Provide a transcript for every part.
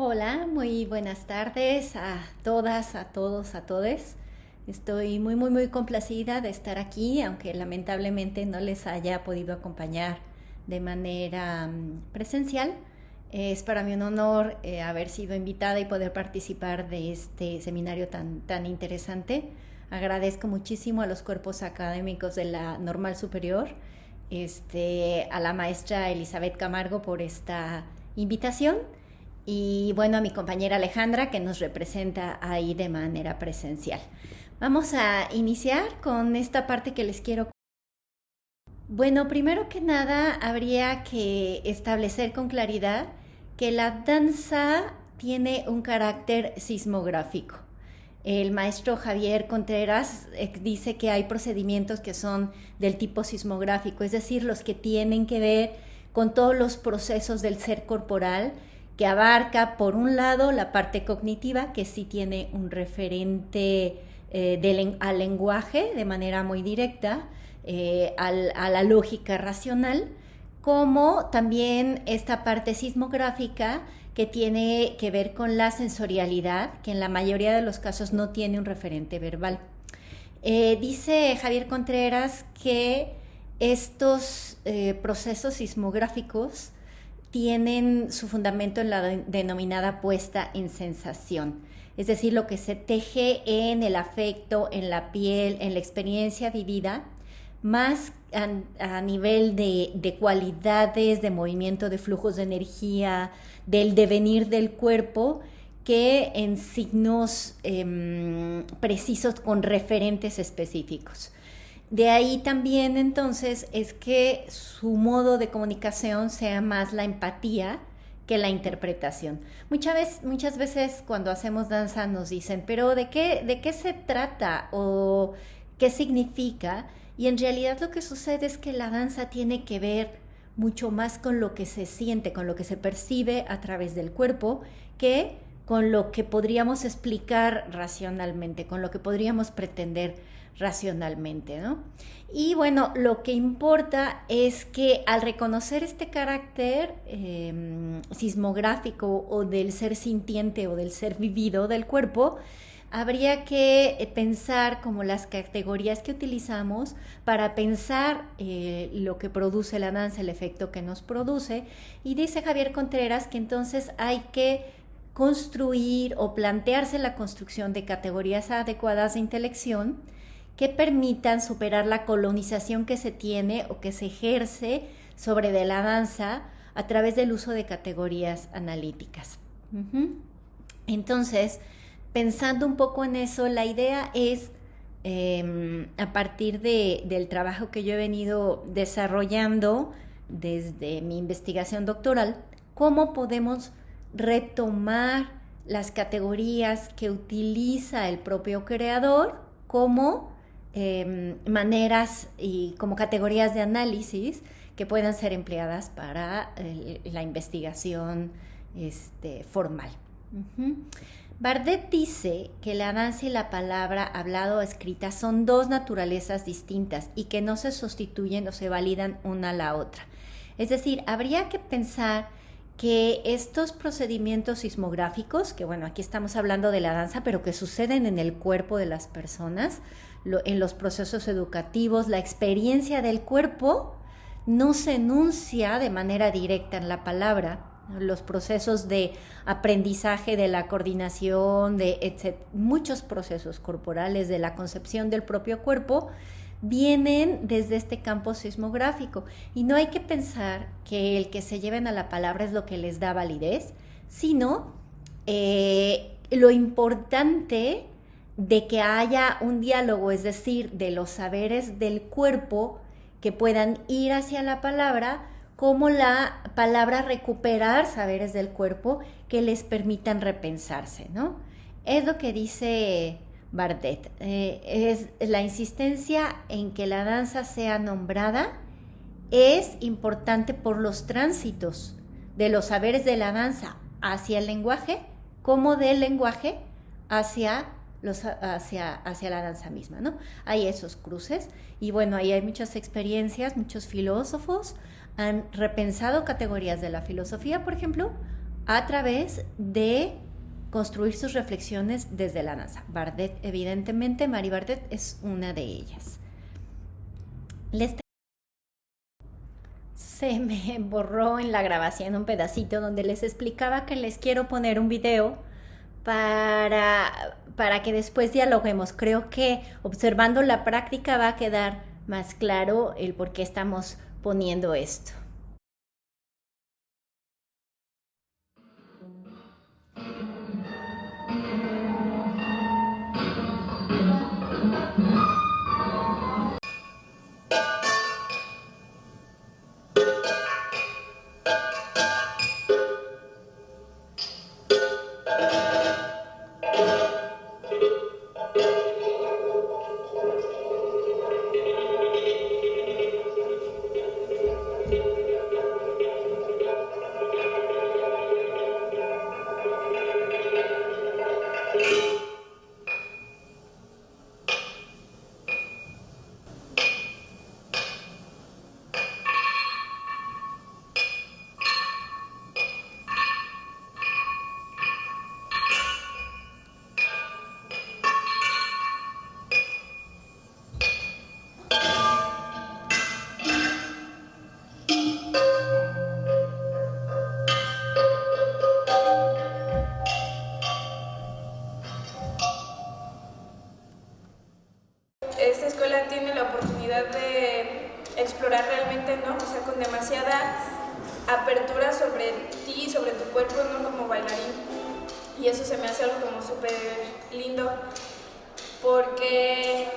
Hola, muy buenas tardes a todas, a todos, a todes. Estoy muy complacida de estar aquí, aunque lamentablemente no les haya podido acompañar de manera presencial. Es para mí un honor haber sido invitada y poder participar de este seminario tan interesante. Agradezco muchísimo a los cuerpos académicos de la Normal Superior, a la maestra Elizabeth Camargo por esta invitación y bueno, a mi compañera Alejandra que nos representa ahí de manera presencial. Vamos a iniciar con esta parte que les quiero. Bueno, primero que nada habría que establecer con claridad que la danza tiene un carácter sismográfico. El maestro Javier Contreras dice que hay procedimientos que son del tipo sismográfico, es decir, los que tienen que ver con todos los procesos del ser corporal, que abarca, por un lado, la parte cognitiva, que sí tiene un referente al lenguaje de manera muy directa, a la lógica racional, como también esta parte sismográfica que tiene que ver con la sensorialidad, que en la mayoría de los casos no tiene un referente verbal. Dice Javier Contreras que estos procesos sismográficos tienen su fundamento en la denominada puesta en sensación, es decir, lo que se teje en el afecto, en la piel, en la experiencia vivida, más a nivel de cualidades, de movimiento, de flujos de energía, del devenir del cuerpo, que en signos precisos con referentes específicos. De ahí también entonces es que su modo de comunicación sea más la empatía que la interpretación. Muchas veces cuando hacemos danza nos dicen, pero ¿de qué se trata o qué significa? Y en realidad lo que sucede es que la danza tiene que ver mucho más con lo que se siente, con lo que se percibe a través del cuerpo, que con lo que podríamos explicar racionalmente, con lo que podríamos pretender racionalmente, ¿no? Y bueno, lo que importa es que al reconocer este carácter sismográfico o del ser sintiente o del ser vivido del cuerpo, habría que pensar como las categorías que utilizamos para pensar lo que produce la danza, el efecto que nos produce. Y dice Javier Contreras que entonces hay que construir o plantearse la construcción de categorías adecuadas de intelección que permitan superar la colonización que se tiene o que se ejerce sobre de la danza a través del uso de categorías analíticas. Entonces, pensando un poco en eso, la idea es, a partir del trabajo que yo he venido desarrollando desde mi investigación doctoral, cómo podemos retomar las categorías que utiliza el propio creador como maneras y como categorías de análisis que puedan ser empleadas para la investigación formal. Bardet dice que la danza y la palabra hablada o escrita son dos naturalezas distintas y que no se sustituyen o se validan una a la otra. Es decir, habría que pensar que estos procedimientos sismográficos, que bueno, aquí estamos hablando de la danza, pero que suceden en el cuerpo de las personas, en los procesos educativos, la experiencia del cuerpo no se enuncia de manera directa en la palabra. Los procesos de aprendizaje, de la coordinación, muchos procesos corporales, de la concepción del propio cuerpo, vienen desde este campo sismográfico. Y no hay que pensar que el que se lleven a la palabra es lo que les da validez, sino lo importante de que haya un diálogo, es decir, de los saberes del cuerpo que puedan ir hacia la palabra, como la palabra recuperar saberes del cuerpo que les permitan repensarse, ¿no? Es lo que dice Bardet. Es la insistencia en que la danza sea nombrada es importante por los tránsitos de los saberes de la danza hacia el lenguaje, como del lenguaje hacia la danza misma, ¿no? Hay esos cruces y bueno, ahí hay muchas experiencias, muchos filósofos han repensado categorías de la filosofía, por ejemplo, a través de construir sus reflexiones desde la NASA. Bardet, evidentemente, Mary Bardet es una de ellas. Se me borró en la grabación un pedacito donde les explicaba que les quiero poner un video para que después dialoguemos. Creo que observando la práctica va a quedar más claro el por qué estamos poniendo esto. Esta escuela tiene la oportunidad de explorar realmente, ¿no? O sea, con demasiada apertura sobre ti, sobre tu cuerpo, ¿no? Como bailarín. Y eso se me hace algo como súper lindo, porque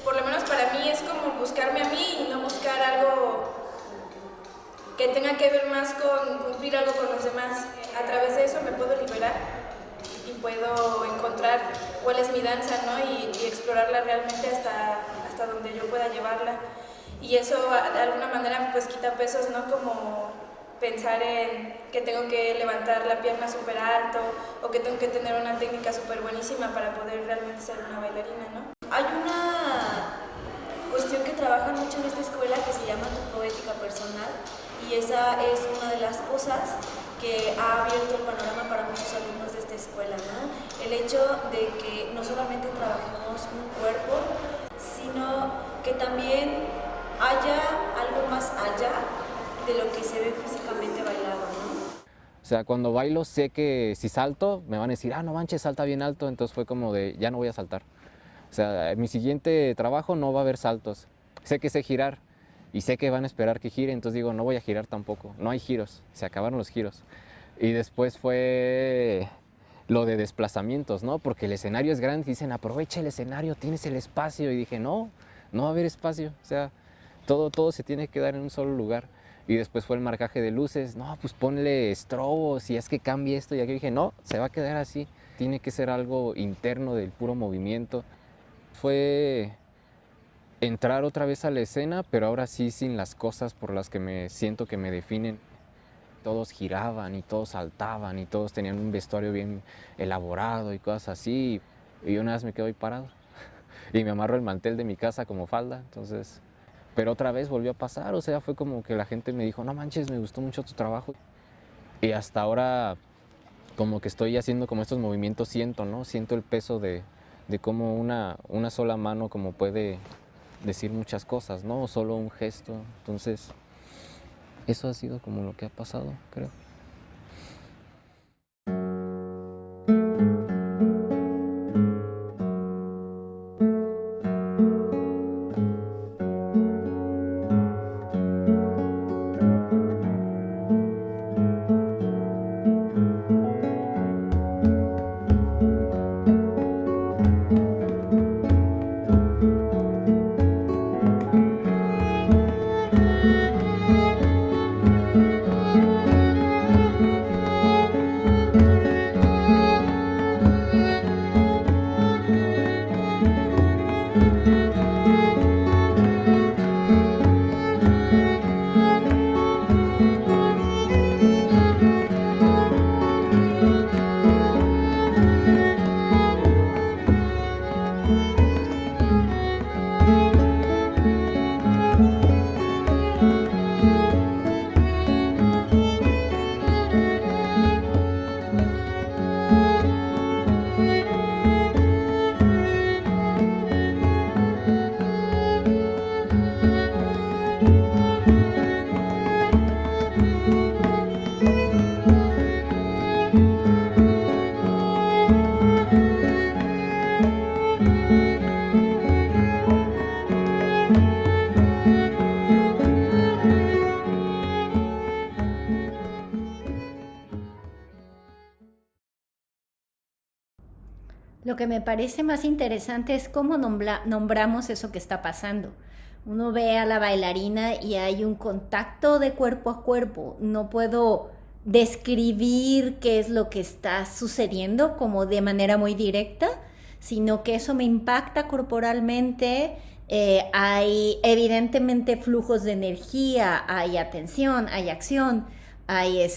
por lo menos para mí es como buscarme a mí y no buscar algo que tenga que ver más con cumplir algo con los demás. A través de eso me puedo liberar y puedo encontrar cuál es mi danza, ¿no? Y explorarla realmente hasta donde yo pueda llevarla. Y eso de alguna manera pues quita pesos, ¿no? Como pensar en que tengo que levantar la pierna súper alto o que tengo que tener una técnica súper buenísima para poder realmente ser una bailarina, ¿no? Hay una cuestión que trabaja mucho en esta escuela que se llama tu poética personal, y esa es una de las cosas que ha abierto el panorama para muchos alumnos de esta escuela, ¿no? El hecho de que no solamente trabajemos un cuerpo, sino que también haya algo más allá de lo que se ve físicamente bailado, ¿no? O sea, cuando bailo sé que si salto me van a decir, ah, no manches, salta bien alto, entonces fue como de, ya no voy a saltar. O sea, en mi siguiente trabajo no va a haber saltos. Sé que sé girar y sé que van a esperar que gire, entonces digo, no voy a girar tampoco. No hay giros, se acabaron los giros. Y después fue lo de desplazamientos, ¿no? Porque el escenario es grande, dicen, aprovecha el escenario, tienes el espacio. Y dije, no, no va a haber espacio. O sea, todo se tiene que dar en un solo lugar. Y después fue el marcaje de luces, no, pues ponle estrobos y es que cambie esto. Y aquí dije, no, se va a quedar así. Tiene que ser algo interno del puro movimiento. Fue entrar otra vez a la escena, pero ahora sí sin las cosas por las que me siento que me definen. Todos giraban y todos saltaban y todos tenían un vestuario bien elaborado y cosas así. Y una vez me quedo ahí parado y me amarro el mantel de mi casa como falda, entonces... Pero otra vez volvió a pasar, o sea, fue como que la gente me dijo, no manches, me gustó mucho tu trabajo. Y hasta ahora como que estoy haciendo como estos movimientos, siento, ¿no? Siento el peso de cómo una sola mano como puede decir muchas cosas, ¿no? O solo un gesto. Entonces, eso ha sido como lo que ha pasado, creo. Lo que me parece más interesante es cómo nombramos eso que está pasando. Uno ve a la bailarina y hay un contacto de cuerpo a cuerpo. No puedo describir qué es lo que está sucediendo como de manera muy directa, sino que eso me impacta corporalmente. Hay evidentemente flujos de energía, hay atención, hay acción, hay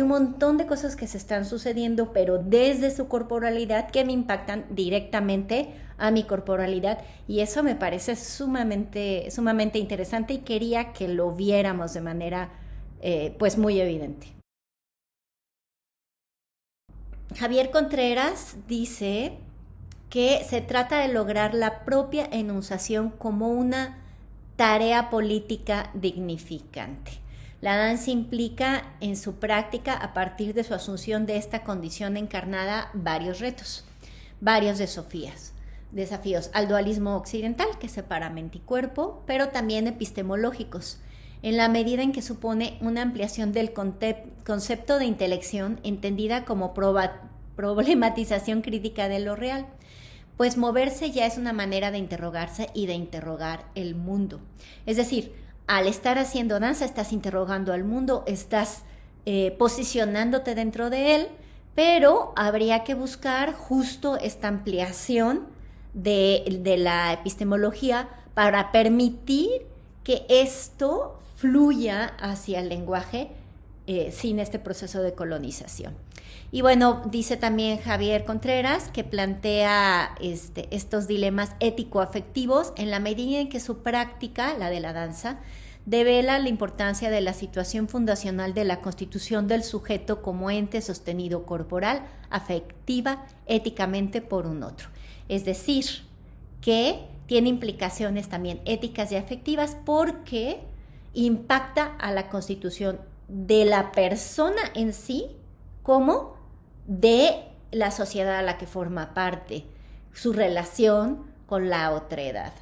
un montón de cosas que se están sucediendo, pero desde su corporalidad que me impactan directamente a mi corporalidad, y eso me parece sumamente, sumamente interesante y quería que lo viéramos de manera pues muy evidente. Javier Contreras dice que se trata de lograr la propia enunciación como una tarea política dignificante. La danza implica en su práctica, a partir de su asunción de esta condición encarnada, varios retos, varios desafíos al dualismo occidental que separa mente y cuerpo, pero también epistemológicos, en la medida en que supone una ampliación del concepto de intelección entendida como problematización crítica de lo real, pues moverse ya es una manera de interrogarse y de interrogar el mundo. Es decir, al estar haciendo danza estás interrogando al mundo, estás posicionándote dentro de él, pero habría que buscar justo esta ampliación de la epistemología para permitir que esto fluya hacia el lenguaje sin este proceso de colonización. Y bueno, dice también Javier Contreras que plantea estos dilemas ético-afectivos en la medida en que su práctica, la de la danza, devela la importancia de la situación fundacional de la constitución del sujeto como ente sostenido corporal, afectiva, éticamente por un otro. Es decir, que tiene implicaciones también éticas y afectivas porque impacta a la constitución de la persona en sí como de la sociedad a la que forma parte, su relación con la otredad.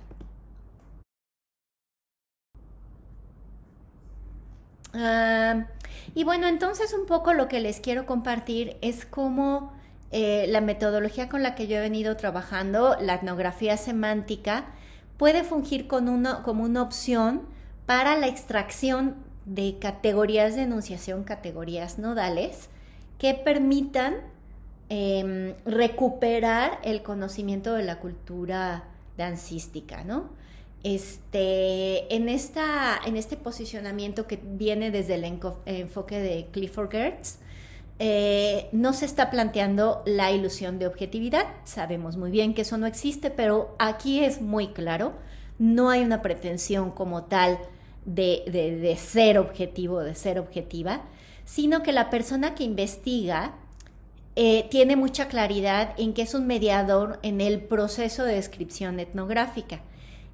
Y bueno, entonces un poco lo que les quiero compartir es cómo la metodología con la que yo he venido trabajando, la etnografía semántica, puede fungir como una opción para la extracción de categorías de enunciación, categorías nodales, que permitan recuperar el conocimiento de la cultura dancística, ¿no? En este posicionamiento que viene desde el enfoque de Clifford Geertz, no se está planteando la ilusión de objetividad. Sabemos muy bien que eso no existe, pero aquí es muy claro, no hay una pretensión como tal de ser objetivo, de ser objetiva, sino que la persona que investiga tiene mucha claridad en que es un mediador en el proceso de descripción etnográfica,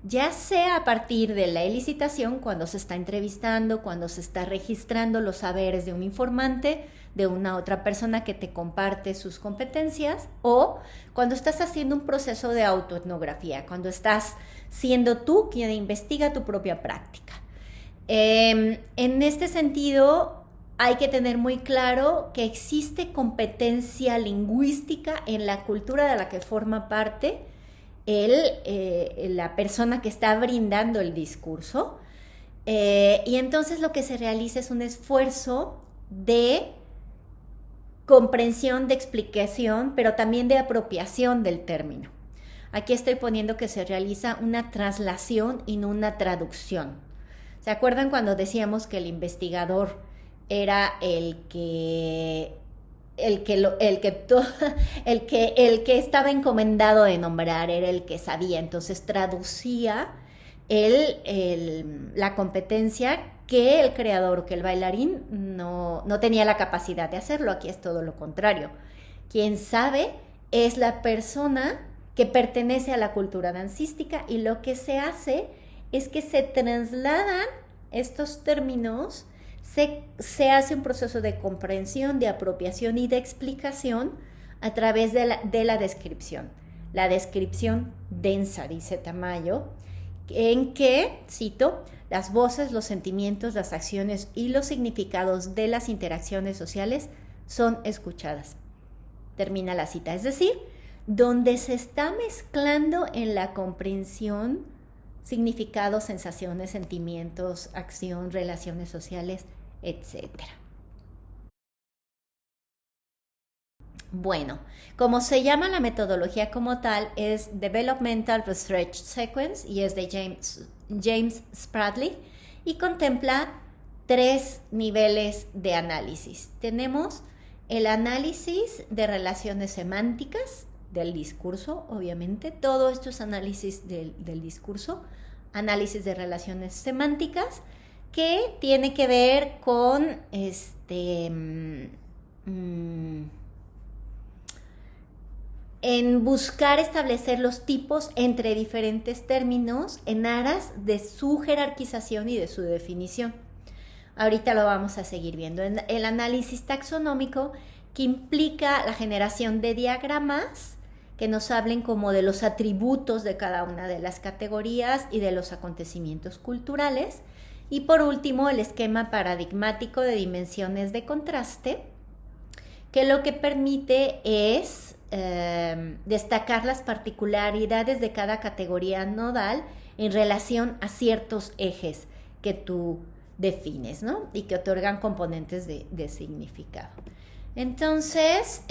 ya sea a partir de la elicitación, cuando se está entrevistando, cuando se está registrando los saberes de un informante, de una otra persona que te comparte sus competencias, o cuando estás haciendo un proceso de autoetnografía, cuando estás siendo tú quien investiga tu propia práctica. En este sentido, hay que tener muy claro que existe competencia lingüística en la cultura de la que forma parte la persona que está brindando el discurso, y entonces lo que se realiza es un esfuerzo de comprensión, de explicación, pero también de apropiación del término. Aquí estoy poniendo que se realiza una traslación y no una traducción. ¿Se acuerdan cuando decíamos que el investigador era el que estaba encomendado de nombrar, era el que sabía, entonces traducía la competencia que el creador o que el bailarín no tenía la capacidad de hacerlo? Aquí es todo lo contrario. Quien sabe es la persona que pertenece a la cultura dancística, y lo que se hace es que se trasladan estos términos, se hace un proceso de comprensión, de apropiación y de explicación a través de la descripción. La descripción densa, dice Tamayo, en que, cito, las voces, los sentimientos, las acciones y los significados de las interacciones sociales son escuchadas. termina la cita. Es decir, donde se está mezclando en la comprensión significados, sensaciones, sentimientos, acción, relaciones sociales, etc. Bueno, como se llama la metodología como tal, es Developmental Research Sequence y es de James Spradley y contempla 3 niveles de análisis. Tenemos el análisis de relaciones semánticas del discurso, obviamente, todo esto es análisis del discurso, análisis de relaciones semánticas, que tiene que ver con en buscar establecer los tipos entre diferentes términos en aras de su jerarquización y de su definición. Ahorita lo vamos a seguir viendo. El análisis taxonómico, que implica la generación de diagramas que nos hablen como de los atributos de cada una de las categorías y de los acontecimientos culturales. Y por último, el esquema paradigmático de dimensiones de contraste, que lo que permite es destacar las particularidades de cada categoría nodal en relación a ciertos ejes que tú defines, ¿no? Y que otorgan componentes de significado. Entonces,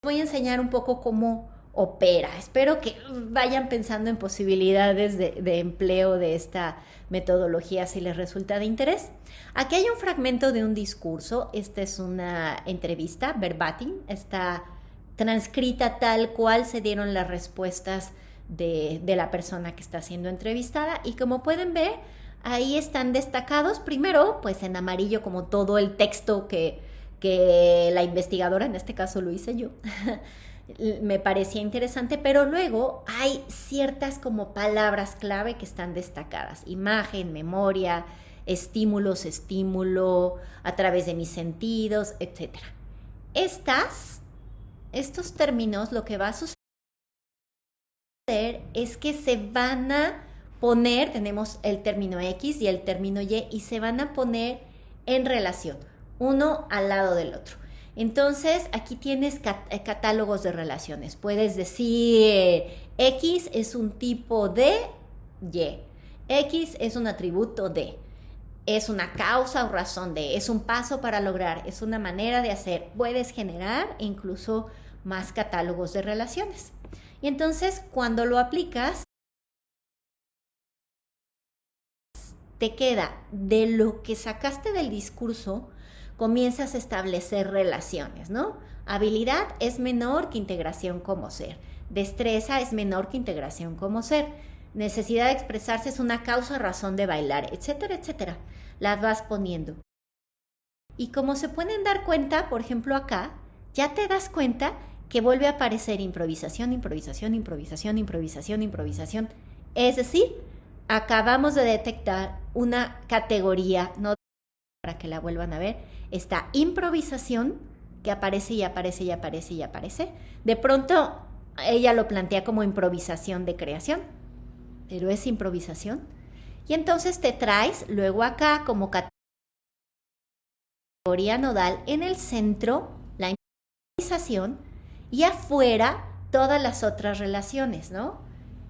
voy a enseñar un poco cómo opera. Espero que vayan pensando en posibilidades de empleo de esta metodología si les resulta de interés. Aquí hay un fragmento de un discurso. Esta es una entrevista verbatim. Está transcrita tal cual se dieron las respuestas de la persona que está siendo entrevistada. Y como pueden ver, ahí están destacados primero, pues en amarillo, como todo el texto que la investigadora, en este caso lo hice yo, me parecía interesante, pero luego hay ciertas como palabras clave que están destacadas: imagen, memoria, estímulo, a través de mis sentidos, etc. Estos términos, lo que va a suceder es que se van a poner, tenemos el término X y el término Y se van a poner en relación, uno al lado del otro. Entonces, aquí tienes catálogos de relaciones. Puedes decir X es un tipo de Y. X es un atributo de. Es una causa o razón de. Es un paso para lograr. Es una manera de hacer. Puedes generar incluso más catálogos de relaciones. Y entonces, cuando lo aplicas, te queda de lo que sacaste del discurso, comienzas a establecer relaciones, ¿no? Habilidad es menor que integración como ser. Destreza es menor que integración como ser. Necesidad de expresarse es una causa o razón de bailar, etcétera, etcétera. Las vas poniendo. Y como se pueden dar cuenta, por ejemplo acá, ya te das cuenta que vuelve a aparecer improvisación, improvisación, improvisación, improvisación, improvisación. Es decir, acabamos de detectar una categoría, no para que la vuelvan a ver, esta improvisación que aparece y aparece y aparece y aparece. De pronto ella lo plantea como improvisación de creación, pero es improvisación. Y entonces te traes luego acá como categoría nodal en el centro la improvisación y afuera todas las otras relaciones, ¿no?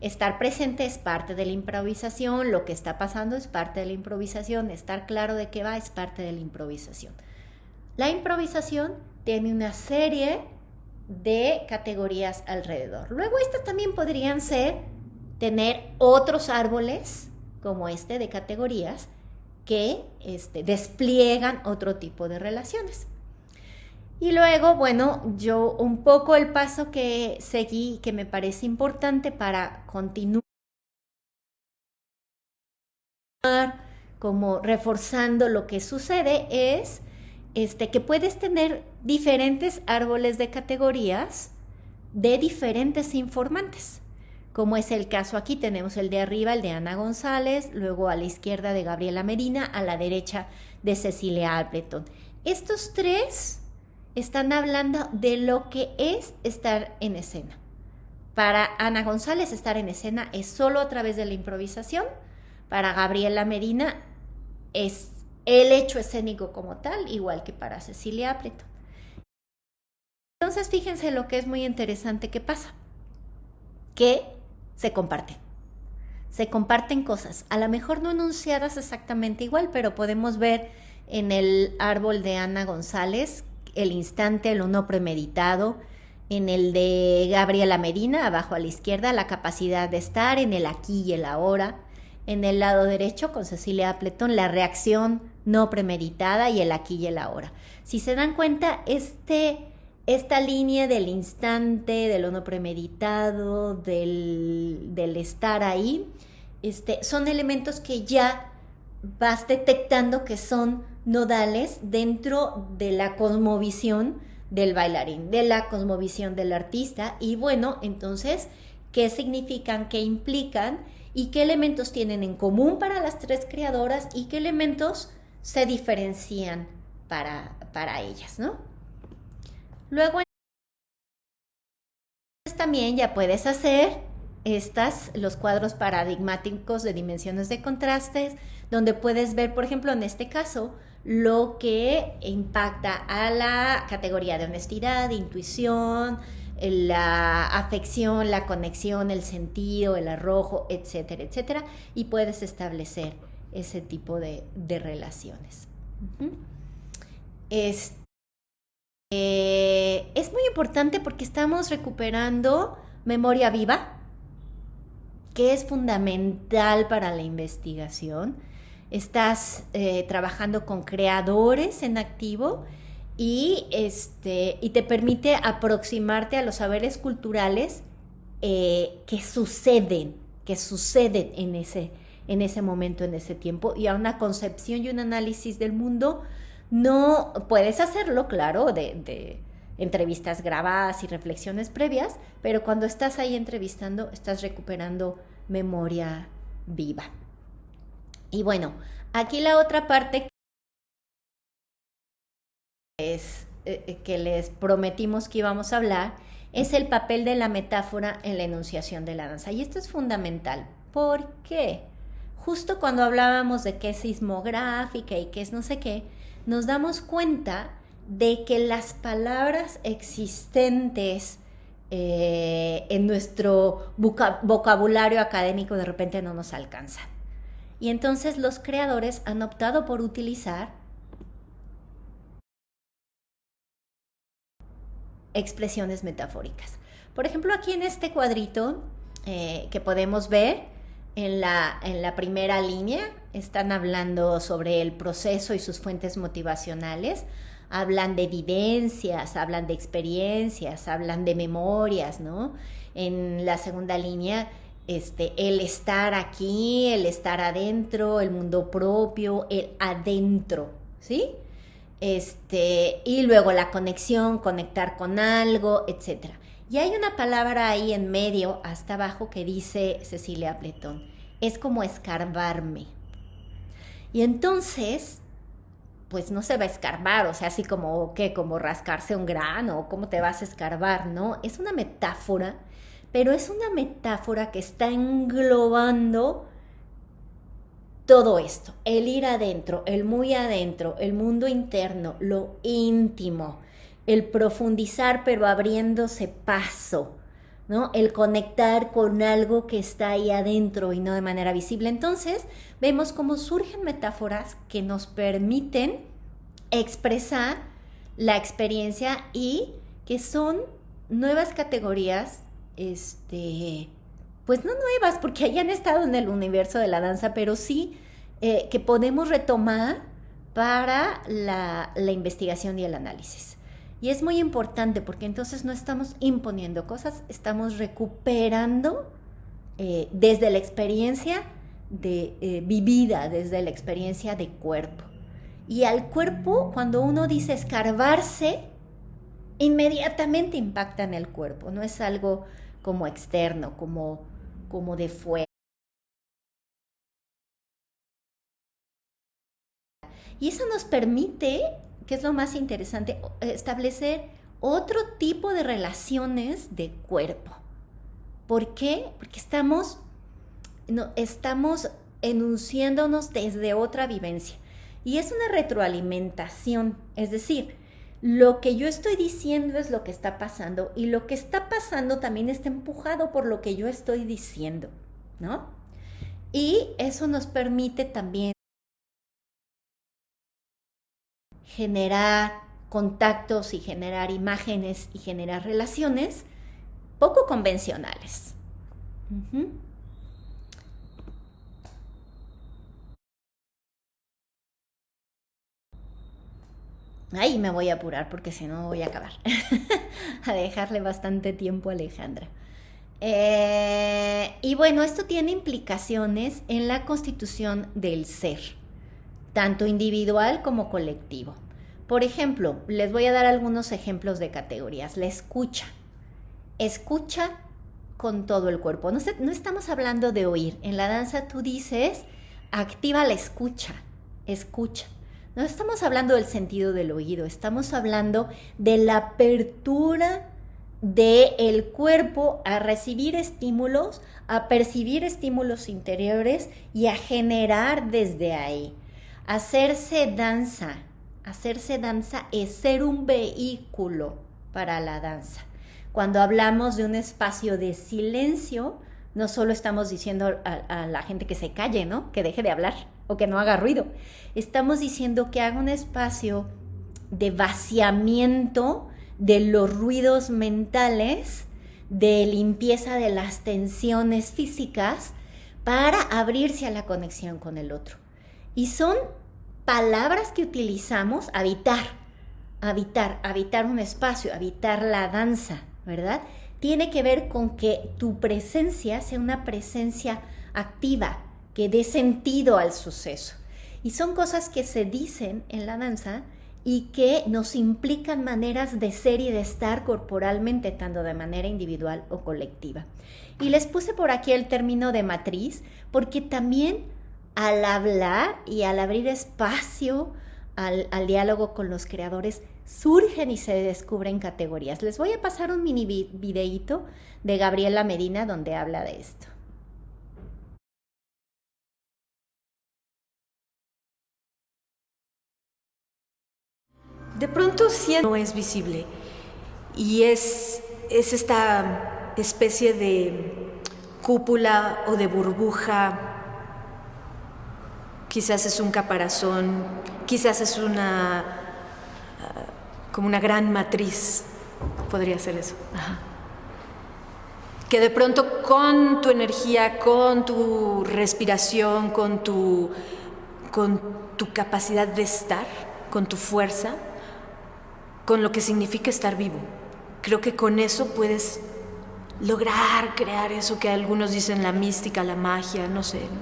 Estar presente es parte de la improvisación, lo que está pasando es parte de la improvisación, estar claro de qué va es parte de la improvisación. La improvisación tiene una serie de categorías alrededor. Luego estas también podrían tener otros árboles como este de categorías que despliegan otro tipo de relaciones. Y luego, bueno, yo un poco el paso que seguí, que me parece importante para continuar como reforzando lo que sucede, es que puedes tener diferentes árboles de categorías de diferentes informantes. Como es el caso aquí, tenemos el de arriba, el de Ana González, luego a la izquierda de Gabriela Medina, a la derecha de Cecilia Appleton. Estos tres están hablando de lo que es estar en escena. Para Ana González, estar en escena es solo a través de la improvisación. Para Gabriela Medina es el hecho escénico como tal, igual que para Cecilia Appleton. entonces fíjense lo que es muy interesante que pasa, que se comparten. Se comparten cosas, a lo mejor no enunciadas exactamente igual, pero podemos ver en el árbol de Ana González el instante, lo no premeditado, en el de Gabriela Medina, abajo a la izquierda, la capacidad de estar en el aquí y el ahora, en el lado derecho con Cecilia Appleton, la reacción no premeditada y el aquí y el ahora. Si se dan cuenta, esta línea del instante, de lo no premeditado, del estar ahí, son elementos que ya vas detectando que son nodales dentro de la cosmovisión del bailarín, de la cosmovisión del artista. Y bueno, entonces, ¿qué significan, qué implican y qué elementos tienen en común para las tres creadoras y qué elementos se diferencian para ellas, ¿no? Luego también ya puedes hacer los cuadros paradigmáticos de dimensiones de contrastes, donde puedes ver, por ejemplo, en este caso, lo que impacta a la categoría de honestidad, de intuición, la afección, la conexión, el sentido, el arrojo, etcétera, etcétera, y puedes establecer ese tipo de relaciones. Es muy importante porque estamos recuperando memoria viva, que es fundamental para la investigación. Estás trabajando con creadores en activo y te permite aproximarte a los saberes culturales que suceden en ese momento, en ese tiempo, y a una concepción y un análisis del mundo. No puedes hacerlo, claro, de entrevistas grabadas y reflexiones previas, pero cuando estás ahí entrevistando, estás recuperando memoria viva. Y bueno, aquí la otra parte que les prometimos que íbamos a hablar es el papel de la metáfora en la enunciación de la danza. Y esto es fundamental. ¿Por qué? Justo cuando hablábamos de qué es sismográfica y qué es no sé qué, nos damos cuenta de que las palabras existentes en nuestro vocabulario académico de repente no nos alcanzan. Y entonces los creadores han optado por utilizar expresiones metafóricas. Por ejemplo, aquí en este cuadrito que podemos ver en la primera línea, están hablando sobre el proceso y sus fuentes motivacionales. Hablan de vivencias, hablan de experiencias, hablan de memorias, ¿no? En la segunda línea, el estar aquí, el estar adentro, el mundo propio, el adentro, ¿sí? Y luego la conexión, conectar con algo, etc. Y hay una palabra ahí en medio, hasta abajo, que dice Cecilia Appleton, es como escarbarme. Y entonces, pues no se va a escarbar, o sea, así como, ¿qué? Como rascarse un grano, ¿cómo te vas a escarbar? No, es una metáfora, pero es una metáfora que está englobando todo esto, el ir adentro, el muy adentro, el mundo interno, lo íntimo, el profundizar pero abriéndose paso, ¿no? El conectar con algo que está ahí adentro y no de manera visible. Entonces, vemos cómo surgen metáforas que nos permiten expresar la experiencia y que son nuevas categorías, pues no nuevas, porque hayan estado en el universo de la danza, pero sí que podemos retomar para la investigación y el análisis. Y es muy importante porque entonces no estamos imponiendo cosas, estamos recuperando desde la experiencia vivida, desde la experiencia de cuerpo. Y al cuerpo, cuando uno dice escarbarse, inmediatamente impacta en el cuerpo, no es algo como externo, como de fuera. Y eso nos permite, que es lo más interesante, establecer otro tipo de relaciones de cuerpo. ¿Por qué? Porque estamos enunciándonos desde otra vivencia. Y es una retroalimentación, es decir, Lo que yo estoy diciendo es lo que está pasando y lo que está pasando también está empujado por lo que yo estoy diciendo, ¿no? Y eso nos permite también generar contactos y generar imágenes y generar relaciones poco convencionales. Ahí me voy a apurar porque si no voy a acabar. A dejarle bastante tiempo a Alejandra. Y bueno, esto tiene implicaciones en la constitución del ser, tanto individual como colectivo. Por ejemplo, les voy a dar algunos ejemplos de categorías. La escucha. Escucha con todo el cuerpo. No estamos hablando de oír. En la danza tú dices, activa la escucha. Escucha. No estamos hablando del sentido del oído. Estamos hablando de la apertura del cuerpo a recibir estímulos, a percibir estímulos interiores y a generar desde ahí. Hacerse danza es ser un vehículo para la danza. Cuando hablamos de un espacio de silencio, no solo estamos diciendo a la gente que se calle, ¿no? Que deje de hablar o que no haga ruido. Estamos diciendo que haga un espacio de vaciamiento de los ruidos mentales, de limpieza de las tensiones físicas para abrirse a la conexión con el otro. Y son palabras que utilizamos, habitar un espacio, habitar la danza, ¿verdad? Tiene que ver con que tu presencia sea una presencia activa, que dé sentido al suceso. Y son cosas que se dicen en la danza y que nos implican maneras de ser y de estar corporalmente, tanto de manera individual o colectiva. Y les puse por aquí el término de matriz, porque también al hablar y al abrir espacio al diálogo con los creadores, surgen y se descubren categorías. Les voy a pasar un mini videíto de Gabriela Medina donde habla de esto. De pronto siento no es visible y es esta especie de cúpula o de burbuja. Quizás es un caparazón, quizás es como una gran matriz, podría ser eso. Ajá. Que de pronto con tu energía, con tu respiración, con tu capacidad de estar, con tu fuerza, con lo que significa estar vivo, creo que con eso puedes lograr crear eso que algunos dicen la mística, la magia, no sé, ¿no?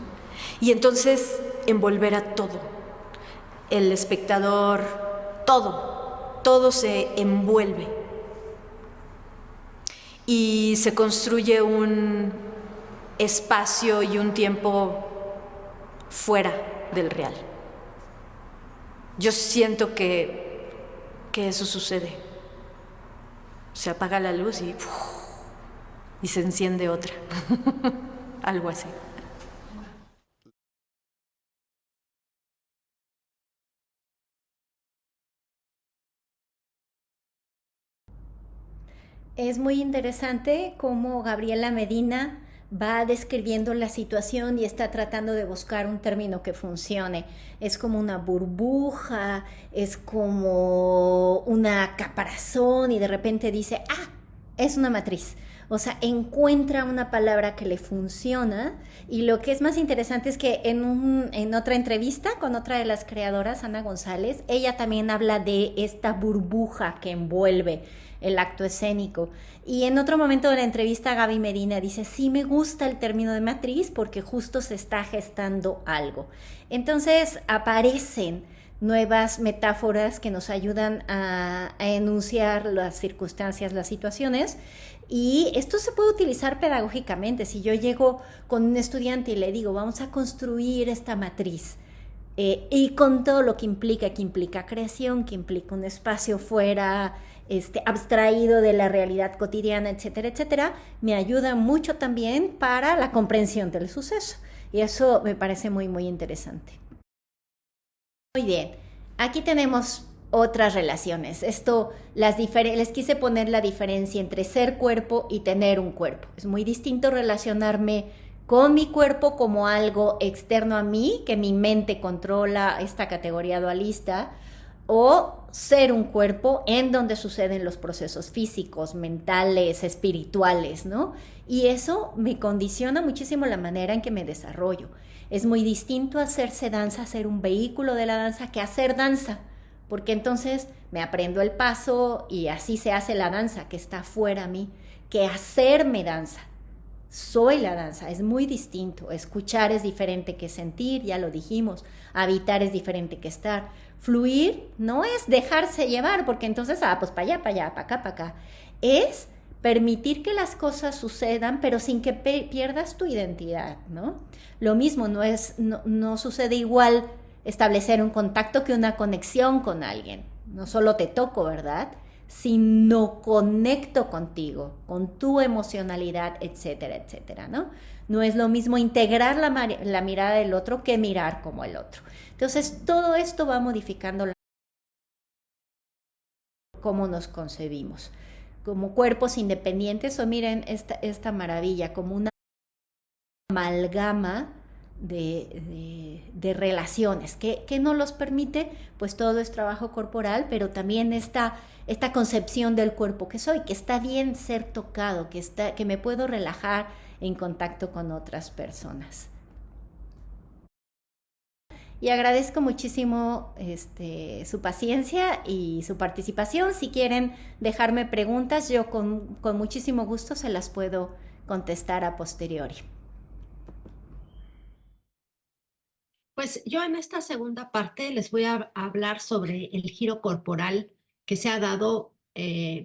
Y entonces envolver a todo, el espectador, todo se envuelve y se construye un espacio y un tiempo fuera del real. Yo siento que eso sucede. Se apaga la luz y se enciende otra. Algo así. Es muy interesante cómo Gabriela Medina va describiendo la situación y está tratando de buscar un término que funcione. Es como una burbuja, es como una caparazón y de repente dice, es una matriz. O sea, encuentra una palabra que le funciona y lo que es más interesante es que en otra entrevista con otra de las creadoras, Ana González, ella también habla de esta burbuja que envuelve el acto escénico. Y en otro momento de la entrevista Gaby Medina dice, sí me gusta el término de matriz porque justo se está gestando algo. Entonces aparecen nuevas metáforas que nos ayudan a enunciar las circunstancias, las situaciones. Y esto se puede utilizar pedagógicamente. Si yo llego con un estudiante y le digo, vamos a construir esta matriz, y con todo lo que implica creación, que implica un espacio fuera abstraído de la realidad cotidiana, etcétera, etcétera, me ayuda mucho también para la comprensión del suceso. Y eso me parece muy, muy interesante. Muy bien, aquí tenemos otras relaciones. Les quise poner la diferencia entre ser cuerpo y tener un cuerpo. Es muy distinto relacionarme con mi cuerpo como algo externo a mí, que mi mente controla, esta categoría dualista, o ser un cuerpo en donde suceden los procesos físicos, mentales, espirituales, ¿no? Y eso me condiciona muchísimo la manera en que me desarrollo. Es muy distinto hacerse danza, ser un vehículo de la danza, que hacer danza, porque entonces me aprendo el paso y así se hace la danza, que está fuera a mí, que hacerme danza. Soy la danza, es muy distinto. Escuchar es diferente que sentir, ya lo dijimos. Habitar es diferente que estar. Fluir no es dejarse llevar, porque entonces, pues para allá, para acá, para acá. Es permitir que las cosas sucedan, pero sin que pierdas tu identidad, ¿no? Lo mismo, no sucede igual establecer un contacto que una conexión con alguien. No solo te toco, ¿verdad? Sino conecto contigo, con tu emocionalidad, etcétera, etcétera, ¿no? No es lo mismo integrar la mirada del otro que mirar como el otro. Entonces, todo esto va modificando cómo nos concebimos. Como cuerpos independientes, o miren esta maravilla, como una amalgama de relaciones. ¿Qué nos los permite? Pues todo es trabajo corporal, pero también esta concepción del cuerpo que soy, que está bien ser tocado, que me puedo relajar en contacto con otras personas. Y agradezco muchísimo su paciencia y su participación. Si quieren dejarme preguntas, yo con muchísimo gusto se las puedo contestar a posteriori. Pues yo en esta segunda parte les voy a hablar sobre el giro corporal que se ha dado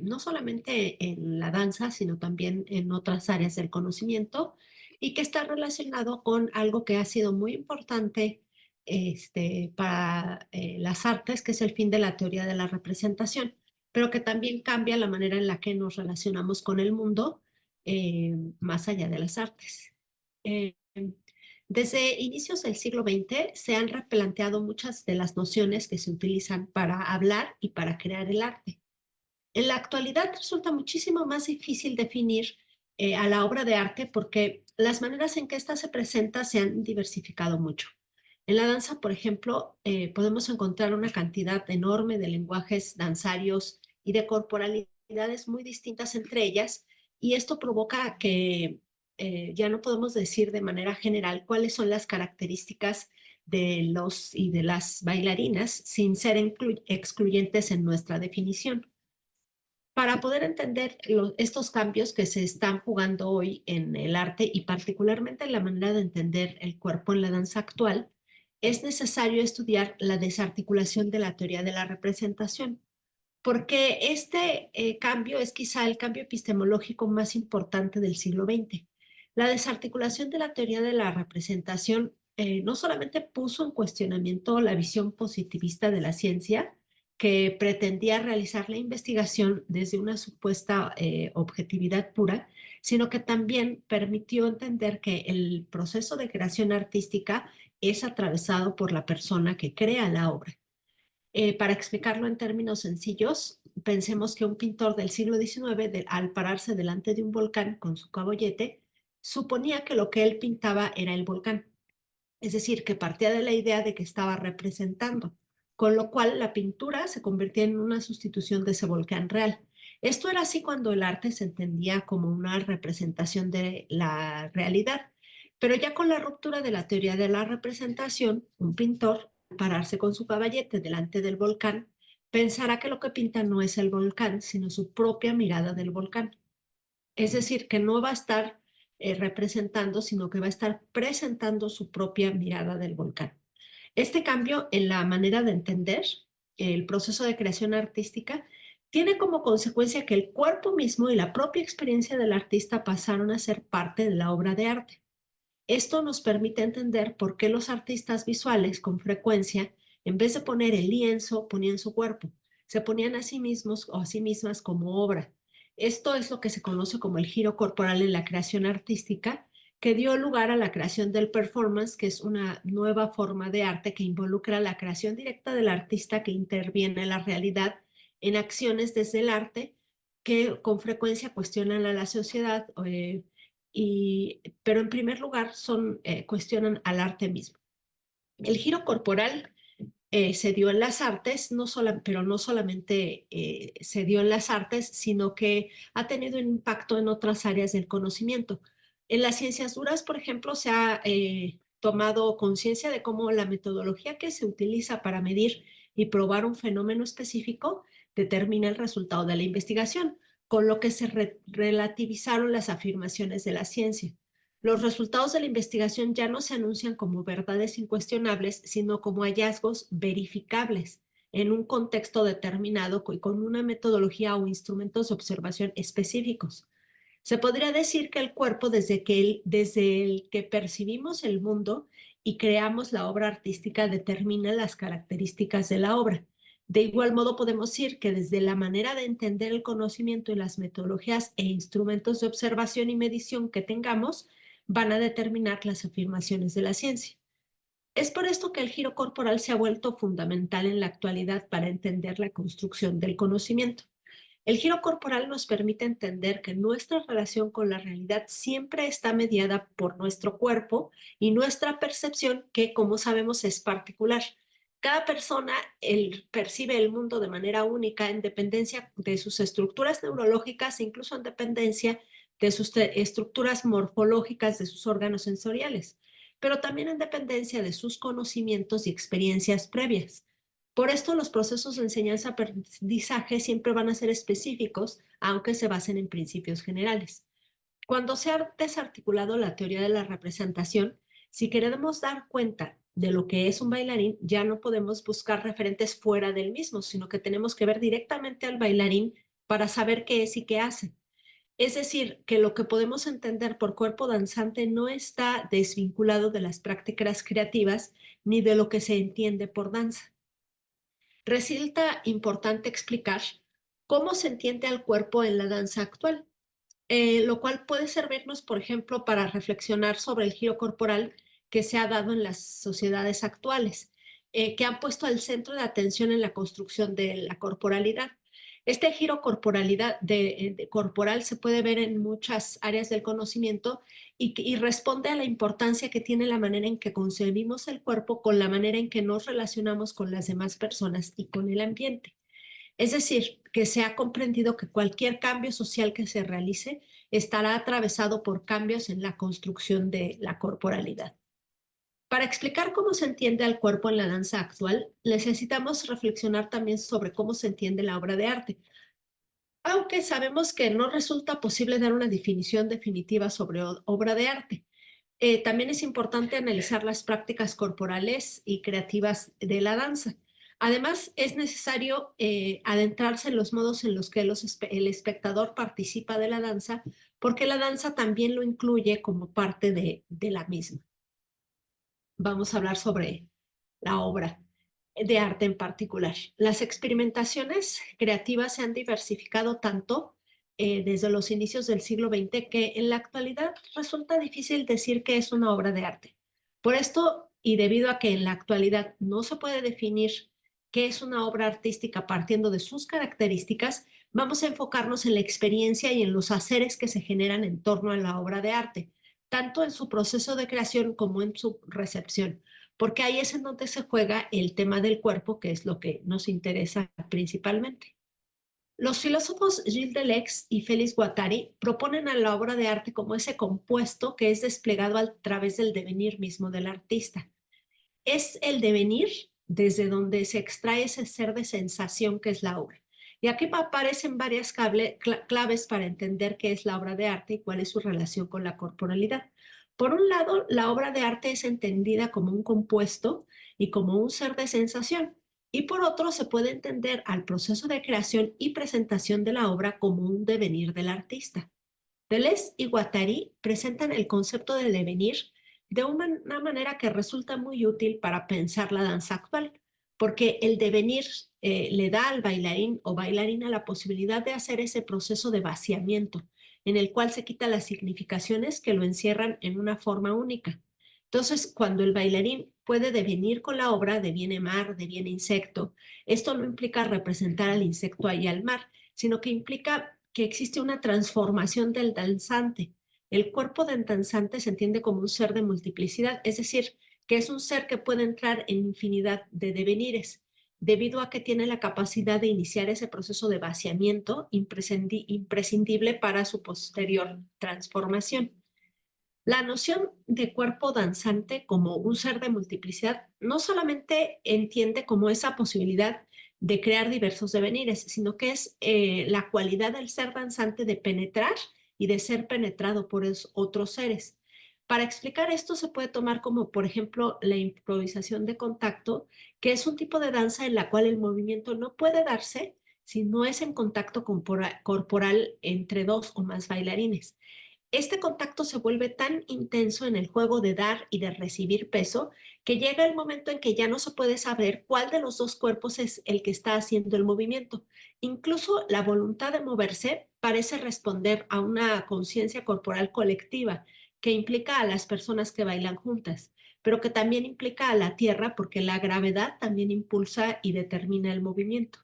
no solamente en la danza, sino también en otras áreas del conocimiento y que está relacionado con algo que ha sido muy importante para las artes, que es el fin de la teoría de la representación, pero que también cambia la manera en la que nos relacionamos con el mundo más allá de las artes. Eh, Desde inicios del siglo XX se han replanteado muchas de las nociones que se utilizan para hablar y para crear el arte. En la actualidad resulta muchísimo más difícil definir a la obra de arte porque las maneras en que ésta se presenta se han diversificado mucho. En la danza, por ejemplo, podemos encontrar una cantidad enorme de lenguajes danzarios y de corporalidades muy distintas entre ellas, y esto provoca que ya no podemos decir de manera general cuáles son las características de los y de las bailarinas sin ser excluyentes en nuestra definición. Para poder entender estos cambios que se están jugando hoy en el arte y particularmente en la manera de entender el cuerpo en la danza actual, es necesario estudiar la desarticulación de la teoría de la representación, porque este cambio es quizá el cambio epistemológico más importante del siglo XX. La desarticulación de la teoría de la representación no solamente puso en cuestionamiento la visión positivista de la ciencia, que pretendía realizar la investigación desde una supuesta objetividad pura, sino que también permitió entender que el proceso de creación artística es atravesado por la persona que crea la obra. Para explicarlo en términos sencillos, pensemos que un pintor del siglo XIX, al pararse delante de un volcán con su cabollete, suponía que lo que él pintaba era el volcán. Es decir, que partía de la idea de que estaba representando, con lo cual la pintura se convertía en una sustitución de ese volcán real. Esto era así cuando el arte se entendía como una representación de la realidad, pero ya con la ruptura de la teoría de la representación, un pintor, pararse con su caballete delante del volcán, pensará que lo que pinta no es el volcán, sino su propia mirada del volcán. Es decir, que no va a estar representando, sino que va a estar presentando su propia mirada del volcán. Este cambio en la manera de entender el proceso de creación artística tiene como consecuencia que el cuerpo mismo y la propia experiencia del artista pasaron a ser parte de la obra de arte. Esto nos permite entender por qué los artistas visuales con frecuencia, en vez de poner el lienzo, ponían su cuerpo, se ponían a sí mismos o a sí mismas como obra. Esto es lo que se conoce como el giro corporal en la creación artística, que dio lugar a la creación del performance, que es una nueva forma de arte que involucra la creación directa del artista que interviene en la realidad en acciones desde el arte que con frecuencia cuestionan a la sociedad, pero en primer lugar cuestionan al arte mismo. El giro corporal se dio en las artes, pero no solamente se dio en las artes, sino que ha tenido un impacto en otras áreas del conocimiento. En las ciencias duras, por ejemplo, se ha tomado conciencia de cómo la metodología que se utiliza para medir y probar un fenómeno específico determina el resultado de la investigación, con lo que se relativizaron las afirmaciones de la ciencia. Los resultados de la investigación ya no se anuncian como verdades incuestionables, sino como hallazgos verificables en un contexto determinado y con una metodología o instrumentos de observación específicos. Se podría decir que el cuerpo, desde el que percibimos el mundo y creamos la obra artística, determina las características de la obra. De igual modo, podemos decir que desde la manera de entender el conocimiento y las metodologías e instrumentos de observación y medición que tengamos, van a determinar las afirmaciones de la ciencia. Es por esto que el giro corporal se ha vuelto fundamental en la actualidad para entender la construcción del conocimiento. El giro corporal nos permite entender que nuestra relación con la realidad siempre está mediada por nuestro cuerpo y nuestra percepción, que como sabemos es particular. Cada persona percibe el mundo de manera única en dependencia de sus estructuras neurológicas, incluso en dependencia de sus estructuras morfológicas de sus órganos sensoriales, pero también en dependencia de sus conocimientos y experiencias previas. Por esto, los procesos de enseñanza-aprendizaje siempre van a ser específicos, aunque se basen en principios generales. Cuando se ha desarticulado la teoría de la representación, si queremos dar cuenta de lo que es un bailarín, ya no podemos buscar referentes fuera del mismo, sino que tenemos que ver directamente al bailarín para saber qué es y qué hace. Es decir, que lo que podemos entender por cuerpo danzante no está desvinculado de las prácticas creativas ni de lo que se entiende por danza. Resulta importante explicar cómo se entiende al cuerpo en la danza actual, lo cual puede servirnos, por ejemplo, para reflexionar sobre el giro corporal que se ha dado en las sociedades actuales, que han puesto al centro de atención en la construcción de la corporalidad. Este giro corporal se puede ver en muchas áreas del conocimiento y responde a la importancia que tiene la manera en que concebimos el cuerpo con la manera en que nos relacionamos con las demás personas y con el ambiente. Es decir, que se ha comprendido que cualquier cambio social que se realice estará atravesado por cambios en la construcción de la corporalidad. Para explicar cómo se entiende al cuerpo en la danza actual, necesitamos reflexionar también sobre cómo se entiende la obra de arte. Aunque sabemos que no resulta posible dar una definición definitiva sobre obra de arte, también es importante analizar las prácticas corporales y creativas de la danza. Además, es necesario adentrarse en los modos en los que el espectador participa de la danza, porque la danza también lo incluye como parte de la misma. Vamos a hablar sobre la obra de arte en particular. Las experimentaciones creativas se han diversificado tanto desde los inicios del siglo XX que en la actualidad resulta difícil decir que es una obra de arte. Por esto, y debido a que en la actualidad no se puede definir qué es una obra artística partiendo de sus características, vamos a enfocarnos en la experiencia y en los haceres que se generan en torno a la obra de arte, tanto en su proceso de creación como en su recepción, porque ahí es en donde se juega el tema del cuerpo, que es lo que nos interesa principalmente. Los filósofos Gilles Deleuze y Félix Guattari proponen a la obra de arte como ese compuesto que es desplegado a través del devenir mismo del artista. Es el devenir desde donde se extrae ese ser de sensación que es la obra. Y aquí aparecen varias claves para entender qué es la obra de arte y cuál es su relación con la corporalidad. Por un lado, la obra de arte es entendida como un compuesto y como un ser de sensación. Y por otro, se puede entender al proceso de creación y presentación de la obra como un devenir del artista. Deleuze y Guattari presentan el concepto del devenir de una manera que resulta muy útil para pensar la danza actual, porque el devenir le da al bailarín o bailarina la posibilidad de hacer ese proceso de vaciamiento, en el cual se quita las significaciones que lo encierran en una forma única. Entonces, cuando el bailarín puede devenir con la obra, deviene mar, deviene insecto, esto no implica representar al insecto y al mar, sino que implica que existe una transformación del danzante. El cuerpo del danzante se entiende como un ser de multiplicidad, es decir, que es un ser que puede entrar en infinidad de devenires, debido a que tiene la capacidad de iniciar ese proceso de vaciamiento imprescindible para su posterior transformación. La noción de cuerpo danzante como un ser de multiplicidad no solamente entiende como esa posibilidad de crear diversos devenires, sino que es la cualidad del ser danzante de penetrar y de ser penetrado por otros seres. Para explicar esto se puede tomar como, por ejemplo, la improvisación de contacto, que es un tipo de danza en la cual el movimiento no puede darse si no es en contacto corporal entre dos o más bailarines. Este contacto se vuelve tan intenso en el juego de dar y de recibir peso que llega el momento en que ya no se puede saber cuál de los dos cuerpos es el que está haciendo el movimiento. Incluso la voluntad de moverse parece responder a una conciencia corporal colectiva que implica a las personas que bailan juntas, pero que también implica a la tierra porque la gravedad también impulsa y determina el movimiento.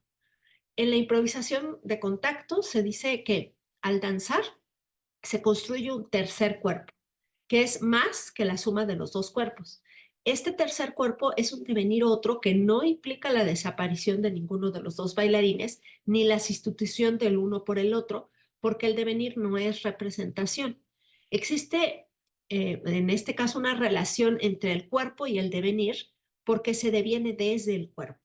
En la improvisación de contacto se dice que al danzar se construye un tercer cuerpo, que es más que la suma de los dos cuerpos. Este tercer cuerpo es un devenir otro que no implica la desaparición de ninguno de los dos bailarines ni la sustitución del uno por el otro, porque el devenir no es representación. Existe en este caso una relación entre el cuerpo y el devenir porque se deviene desde el cuerpo.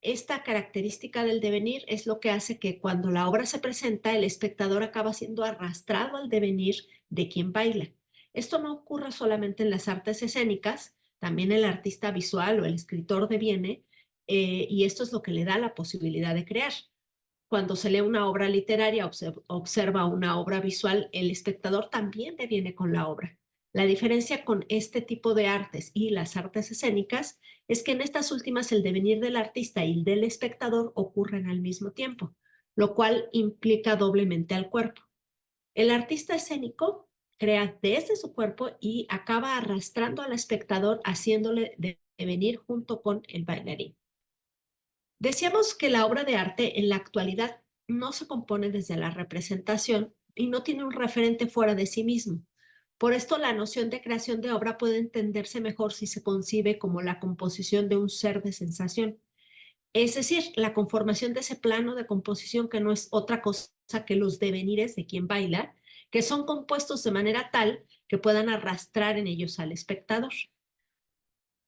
Esta característica del devenir es lo que hace que cuando la obra se presenta, el espectador acaba siendo arrastrado al devenir de quien baila. Esto no ocurre solamente en las artes escénicas, también el artista visual o el escritor deviene, y esto es lo que le da la posibilidad de crear. Cuando se lee una obra literaria, observa una obra visual, el espectador también deviene con la obra. La diferencia con este tipo de artes y las artes escénicas es que en estas últimas el devenir del artista y el del espectador ocurren al mismo tiempo, lo cual implica doblemente al cuerpo. El artista escénico crea desde su cuerpo y acaba arrastrando al espectador haciéndole devenir junto con el bailarín. Decíamos que la obra de arte en la actualidad no se compone desde la representación y no tiene un referente fuera de sí mismo. Por esto, la noción de creación de obra puede entenderse mejor si se concibe como la composición de un ser de sensación. Es decir, la conformación de ese plano de composición que no es otra cosa que los devenires de quien baila, que son compuestos de manera tal que puedan arrastrar en ellos al espectador.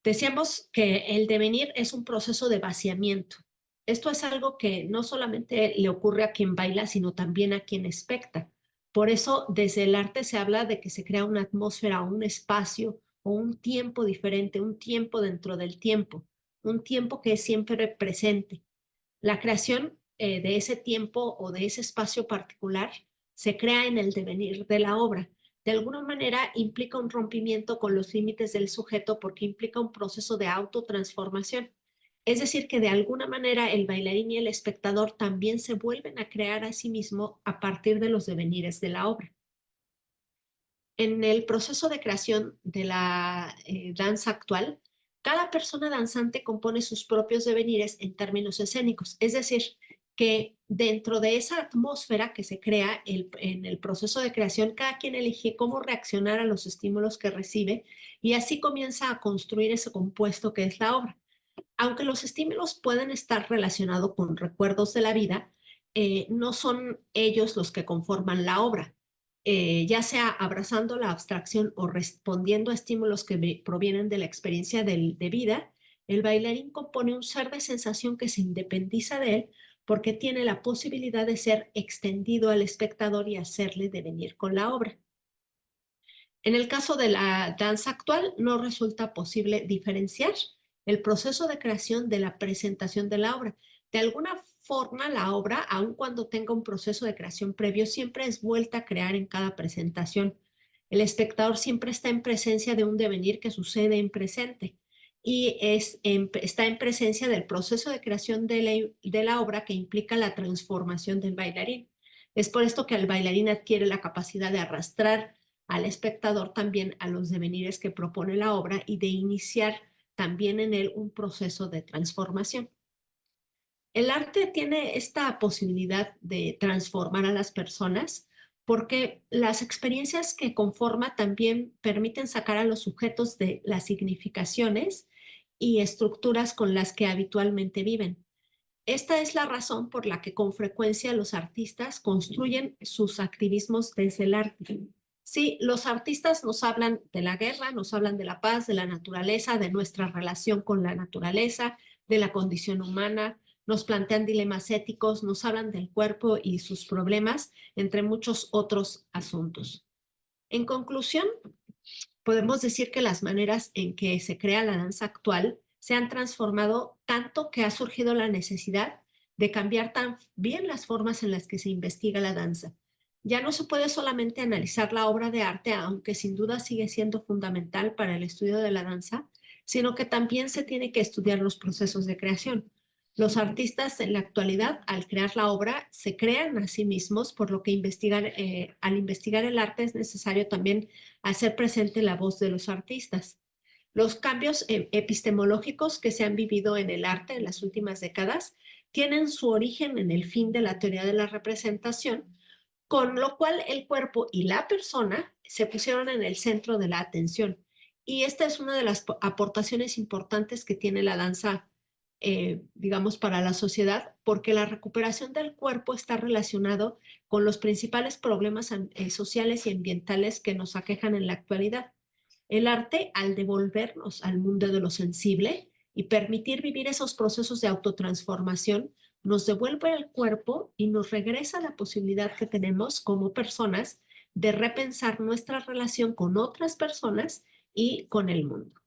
Decíamos que el devenir es un proceso de vaciamiento. Esto es algo que no solamente le ocurre a quien baila, sino también a quien especta. Por eso, desde el arte se habla de que se crea una atmósfera, un espacio o un tiempo diferente, un tiempo dentro del tiempo, un tiempo que es siempre presente. La creación de ese tiempo o de ese espacio particular se crea en el devenir de la obra. De alguna manera implica un rompimiento con los límites del sujeto porque implica un proceso de autotransformación. Es decir, que de alguna manera el bailarín y el espectador también se vuelven a crear a sí mismo a partir de los devenires de la obra. En el proceso de creación de la danza actual, cada persona danzante compone sus propios devenires en términos escénicos, es decir, que dentro de esa atmósfera que se crea en el proceso de creación, cada quien elige cómo reaccionar a los estímulos que recibe y así comienza a construir ese compuesto que es la obra. Aunque los estímulos pueden estar relacionados con recuerdos de la vida, no son ellos los que conforman la obra. Ya sea abrazando la abstracción o respondiendo a estímulos que provienen de la experiencia de vida, el bailarín compone un ser de sensación que se independiza de él porque tiene la posibilidad de ser extendido al espectador y hacerle devenir con la obra. En el caso de la danza actual, no resulta posible diferenciar el proceso de creación de la presentación de la obra. De alguna forma, la obra, aun cuando tenga un proceso de creación previo, siempre es vuelta a crear en cada presentación. El espectador siempre está en presencia de un devenir que sucede en presente y está en presencia del proceso de creación de la obra que implica la transformación del bailarín. Es por esto que el bailarín adquiere la capacidad de arrastrar al espectador también a los devenires que propone la obra y de iniciar también en él un proceso de transformación. El arte tiene esta posibilidad de transformar a las personas porque las experiencias que conforma también permiten sacar a los sujetos de las significaciones y estructuras con las que habitualmente viven. Esta es la razón por la que con frecuencia los artistas construyen sus activismos desde el arte. Sí, los artistas nos hablan de la guerra, nos hablan de la paz, de la naturaleza, de nuestra relación con la naturaleza, de la condición humana, nos plantean dilemas éticos, nos hablan del cuerpo y sus problemas, entre muchos otros asuntos. En conclusión, podemos decir que las maneras en que se crea la danza actual se han transformado tanto que ha surgido la necesidad de cambiar también las formas en las que se investiga la danza. Ya no se puede solamente analizar la obra de arte, aunque sin duda sigue siendo fundamental para el estudio de la danza, sino que también se tiene que estudiar los procesos de creación. Los artistas en la actualidad, al crear la obra, se crean a sí mismos, por lo que al investigar el arte es necesario también hacer presente la voz de los artistas. Los cambios epistemológicos que se han vivido en el arte en las últimas décadas tienen su origen en el fin de la teoría de la representación, con lo cual el cuerpo y la persona se pusieron en el centro de la atención. Y esta es una de las aportaciones importantes que tiene la danza, digamos, para la sociedad, porque la recuperación del cuerpo está relacionado con los principales problemas sociales y ambientales que nos aquejan en la actualidad. El arte, al devolvernos al mundo de lo sensible y permitir vivir esos procesos de autotransformación, nos devuelve el cuerpo y nos regresa la posibilidad que tenemos como personas de repensar nuestra relación con otras personas y con el mundo.